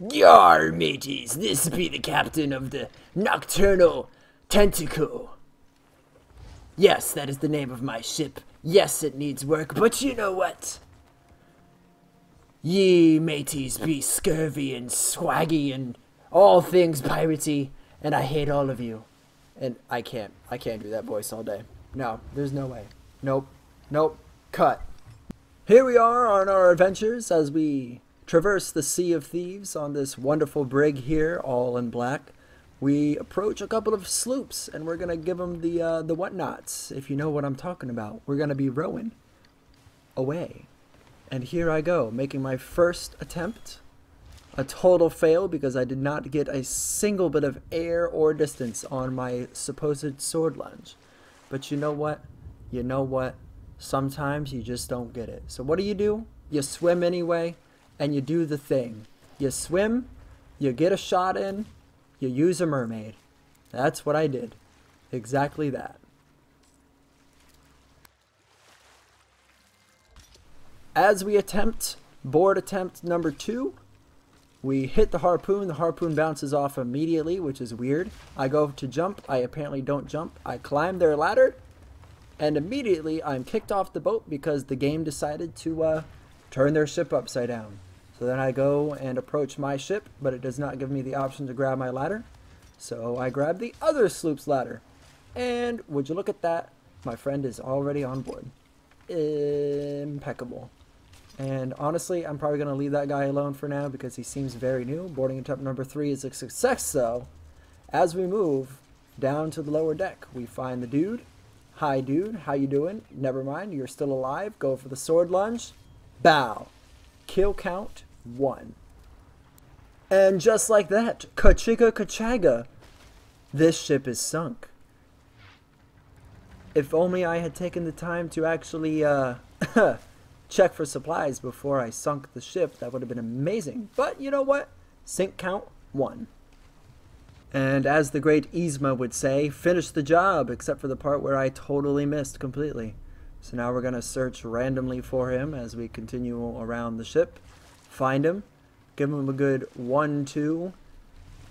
Yar, mateys, this be the captain of the Nocturnal Tentacle. Yes, that is the name of my ship. Yes, it needs work, but you know what? Ye mateys be scurvy and swaggy and all things piratey, and I hate all of you. And I can't do that voice all day. No, there's no way. Nope, cut. Here we are on our adventures as we traverse the Sea of Thieves on this wonderful brig here, all in black. We approach a couple of sloops, and we're going to give them the whatnots, if you know what I'm talking about. We're going to be rowing away. And here I go, making my first attempt. A total fail because I did not get a single bit of air or distance on my supposed sword lunge. But you know what? You know what? Sometimes you just don't get it. So what do? You swim anyway, and you do the thing. You swim, you get a shot in, you use a mermaid. That's what I did. Exactly that. As we attempt board attempt number 2, we hit the harpoon bounces off immediately, which is weird. I go to jump, I apparently don't jump. I climb their ladder, and immediately I'm kicked off the boat because the game decided to turn their ship upside down. So then I go and approach my ship, but it does not give me the option to grab my ladder. So I grab the other sloop's ladder. And would you look at that, my friend is already on board. Impeccable. And honestly, I'm probably going to leave that guy alone for now because he seems very new. Boarding attempt number 3 is a success, though. As we move down to the lower deck, we find the dude. Hi, dude. How you doing? Never mind. You're still alive. Go for the sword lunge. Bow. Kill count 1. And just like that, ka-chigga ka-chagga, this ship is sunk. If only I had taken the time to actually, check for supplies before I sunk the ship, that would have been amazing. But you know what? Sink count 1. And as the great Yzma would say, finish the job, except for the part where I totally missed completely. So now we're going to search randomly for him as we continue around the ship. Find him. Give him a good 1-2.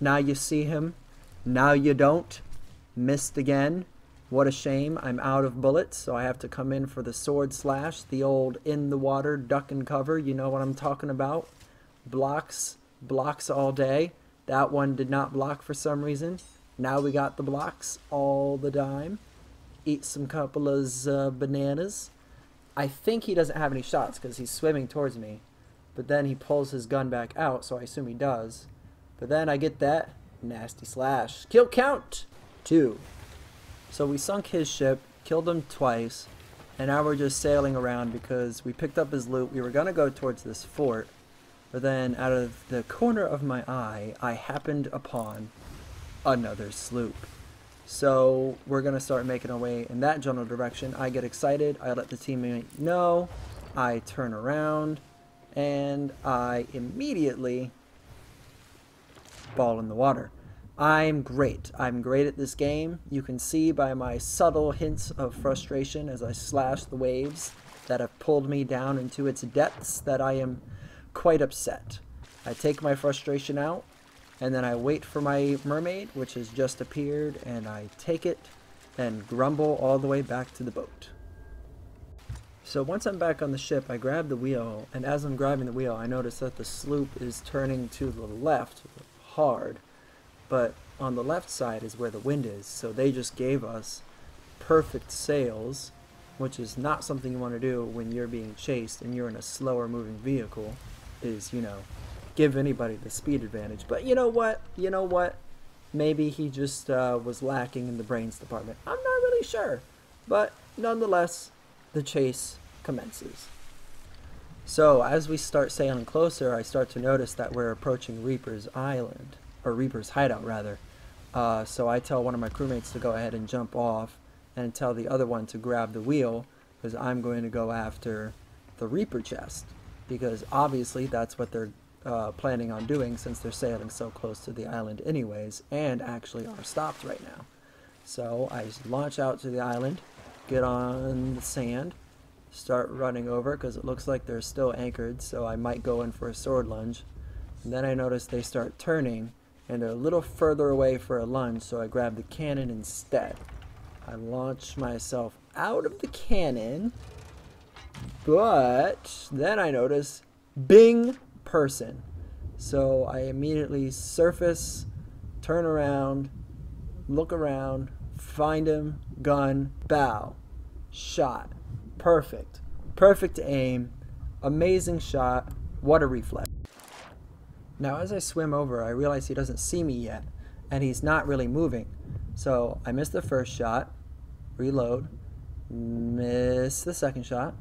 Now you see him. Now you don't. Missed again. What a shame. I'm out of bullets, so I have to come in for the sword slash, the old in the water, duck and cover. You know what I'm talking about. Blocks all day. That one did not block for some reason. Now we got the blocks all the time. Eat some couple of bananas. I think he doesn't have any shots because he's swimming towards me. But then he pulls his gun back out, so I assume he does. But then I get that nasty slash. Kill count 2. So we sunk his ship, killed him twice, and now we're just sailing around because we picked up his loot. We were going to go towards this fort, but then out of the corner of my eye, I happened upon another sloop. So we're going to start making our way in that general direction. I get excited. I let the teammate know. I turn around, and I immediately fall in the water. I'm great. I'm great at this game. You can see by my subtle hints of frustration as I slash the waves that have pulled me down into its depths that I am quite upset. I take my frustration out, and then I wait for my mermaid, which has just appeared, and I take it and grumble all the way back to the boat. So once I'm back on the ship, I grab the wheel, and as I'm grabbing the wheel, I notice that the sloop is turning to the left hard. But on the left side is where the wind is, so they just gave us perfect sails, which is not something you want to do when you're being chased and you're in a slower moving vehicle, is, you know, give anybody the speed advantage. But you know what? Maybe he just was lacking in the brains department. I'm not really sure. But nonetheless, the chase commences. So as we start sailing closer, I start to notice that we're approaching Reaper's Island. Or Reaper's hideout, rather. So I tell one of my crewmates to go ahead and jump off and tell the other one to grab the wheel because I'm going to go after the Reaper chest because obviously that's what they're planning on doing since they're sailing so close to the island anyways and actually are stopped right now. So I launch out to the island, get on the sand, start running over because it looks like they're still anchored, so I might go in for a sword lunge. And then I notice they start turning, and they're a little further away for a lunge, so I grab the cannon instead. I launch myself out of the cannon, but then I notice, bing, person. So I immediately surface, turn around, look around, find him, gun, bow, shot. Perfect. Perfect aim. Amazing shot. What a reflex. Now as I swim over, I realize he doesn't see me yet, and he's not really moving. So I miss the first shot, reload, miss the second shot.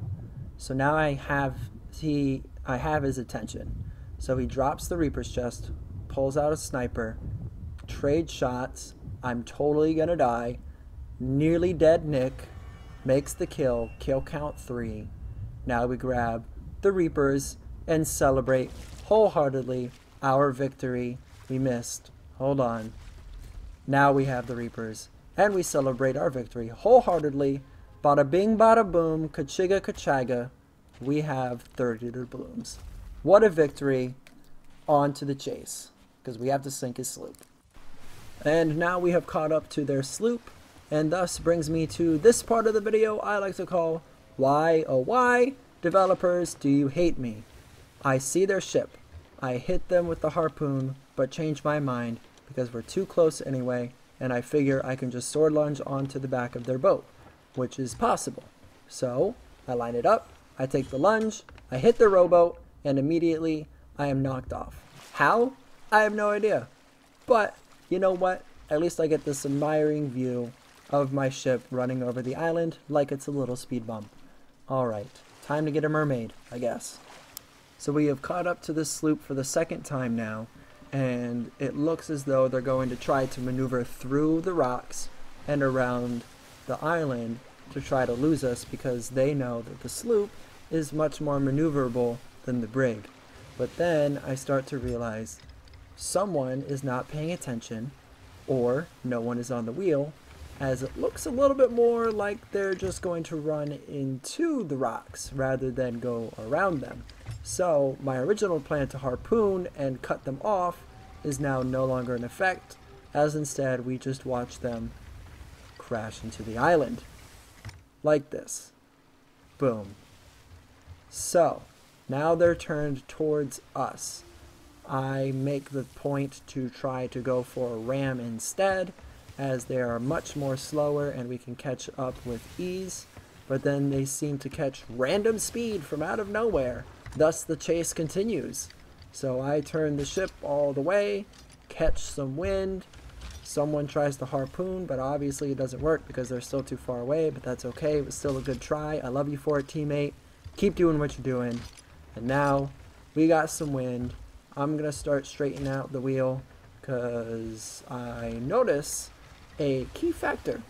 So now I have his attention. So he drops the Reaper's chest, pulls out a sniper, trades shots. I'm totally gonna die. Nearly dead Nick makes the kill count 3. Now we grab the Reapers and celebrate wholeheartedly our victory. We missed. Hold on. Now we have the Reapers, and we celebrate our victory wholeheartedly. Bada bing, bada boom, kachiga kachaga. We have 30 doubloons. What a victory. On to the chase, because we have to sink his sloop. And now we have caught up to their sloop, and thus brings me to this part of the video I like to call Why, oh why, developers, do you hate me? I see their ship. I hit them with the harpoon, but change my mind because we're too close anyway, and I figure I can just sword lunge onto the back of their boat, which is possible. So I line it up, I take the lunge, I hit the rowboat, and immediately I am knocked off. How? I have no idea. But you know what? At least I get this admiring view of my ship running over the island like it's a little speed bump. Alright, time to get a mermaid, I guess. So we have caught up to this sloop for the second time now, and it looks as though they're going to try to maneuver through the rocks and around the island to try to lose us because they know that the sloop is much more maneuverable than the brig. But then I start to realize someone is not paying attention, or no one is on the wheel, as it looks a little bit more like they're just going to run into the rocks rather than go around them. So my original plan to harpoon and cut them off is now no longer in effect, as instead we just watch them crash into the island. Like this. Boom. So now they're turned towards us. I make the point to try to go for a ram instead, as they are much more slower and we can catch up with ease, but then they seem to catch random speed from out of nowhere. Thus the chase continues. So I turn the ship all the way, catch some wind. Someone tries to harpoon, but obviously it doesn't work because they're still too far away, but that's okay. It was still a good try. I love you for it, teammate. Keep doing what you're doing. And now we got some wind. I'm gonna start straightening out the wheel because I notice a key factor.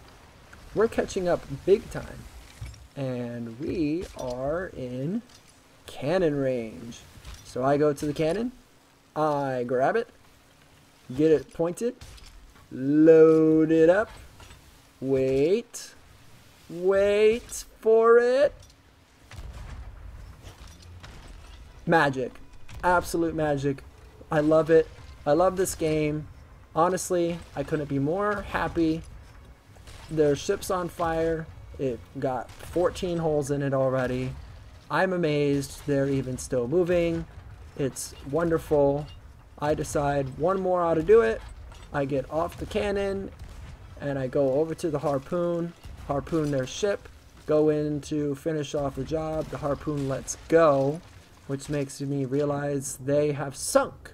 We're catching up big time, and we are in cannon range. So I go to the cannon, I grab it, get it pointed, load it up, wait for it. Magic. Absolute magic. I love it. I love this game. Honestly, I couldn't be more happy. Their ship's on fire. It got 14 holes in it already. I'm amazed they're even still moving. It's wonderful. I decide one more ought to do it. I get off the cannon and I go over to the harpoon their ship, go in to finish off the job. The harpoon lets go, which makes me realize they have sunk.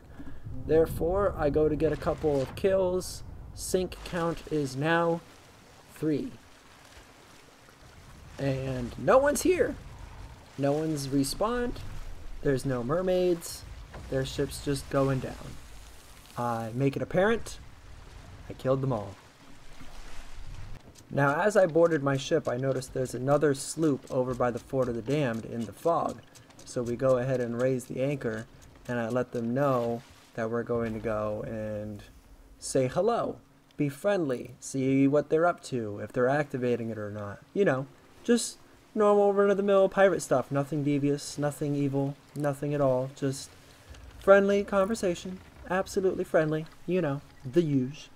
Therefore, I go to get a couple of kills. Sink count is now 3. And no one's here. No one's respawned. There's no mermaids. Their ship's just going down. I make it apparent. I killed them all. Now, as I boarded my ship, I noticed there's another sloop over by the Fort of the Damned in the fog. So we go ahead and raise the anchor, and I let them know that we're going to go and say hello, be friendly, see what they're up to, if they're activating it or not. You know, just normal run-of-the-mill pirate stuff. Nothing devious, nothing evil, nothing at all. Just Friendly conversation. Absolutely friendly. You know, the usual.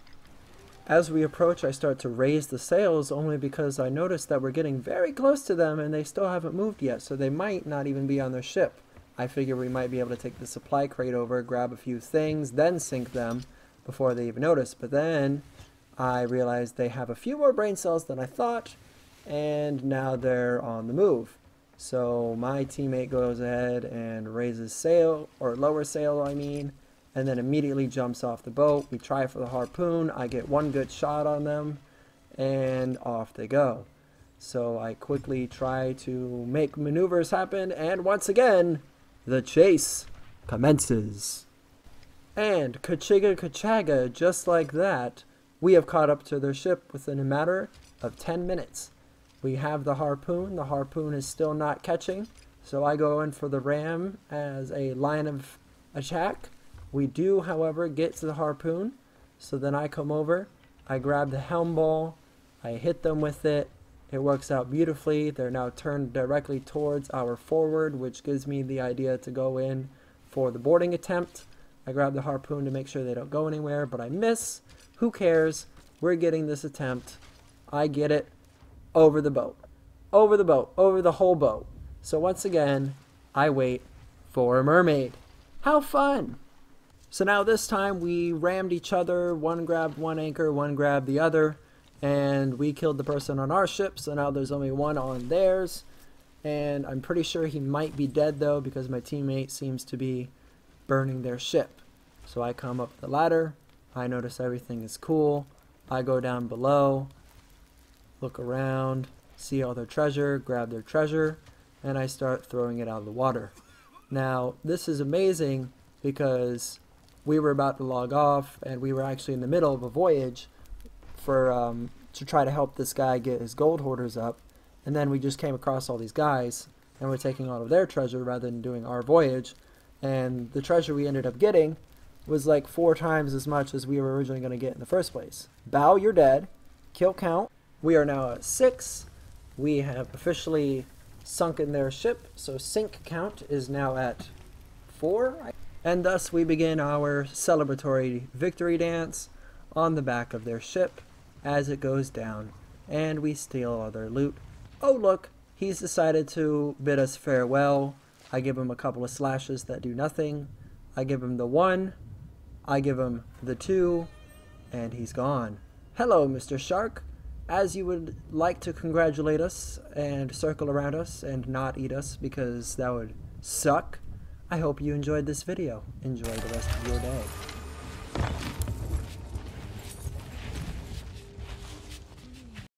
As we approach, I start to raise the sails only because I notice that we're getting very close to them and they still haven't moved yet, so they might not even be on their ship. I figure we might be able to take the supply crate over, grab a few things, then sink them before they even notice. But then I realized they have a few more brain cells than I thought, and now they're on the move. So my teammate goes ahead and raises sail, or lower sail I mean, and then immediately jumps off the boat. We try for the harpoon. I get one good shot on them, and off they go. So I quickly try to make maneuvers happen, and once again, the chase commences. And kachiga kachaga, just like that, we have caught up to their ship within a matter of 10 minutes. We have the harpoon. The harpoon is still not catching, so I go in for the ram as a line of attack. We do, however, get to the harpoon, so then I come over, I grab the helm ball, I hit them with it. It works out beautifully. They're now turned directly towards our forward, which gives me the idea to go in for the boarding attempt. I grab the harpoon to make sure they don't go anywhere, but I miss. Who cares? We're getting this attempt. I get it. Over the boat. Over the boat. Over the whole boat. So once again, I wait for a mermaid. How fun! So now this time we rammed each other. One grabbed one anchor, one grabbed the other. And we killed the person on our ship, so now there's only one on theirs. And I'm pretty sure he might be dead though, because my teammate seems to be burning their ship. So I come up the ladder, I notice everything is cool, I go down below, look around, see all their treasure, grab their treasure, and I start throwing it out of the water. Now this is amazing because we were about to log off and we were actually in the middle of a voyage to try to help this guy get his gold hoarders up, and then we just came across all these guys and we're taking all of their treasure rather than doing our voyage, and the treasure we ended up getting was like 4 times as much as we were originally going to get in the first place. Bow, you're dead. Kill count. We are now at 6. We have officially sunken their ship, so sink count is now at 4, and thus we begin our celebratory victory dance on the back of their ship as it goes down, and we steal all their loot. Oh look, he's decided to bid us farewell. I give him a couple of slashes that do nothing. I give him the 1, I give him the 2, and he's gone. Hello, Mr. Shark. As you would like to congratulate us and circle around us and not eat us because that would suck, I hope you enjoyed this video. Enjoy the rest of your day.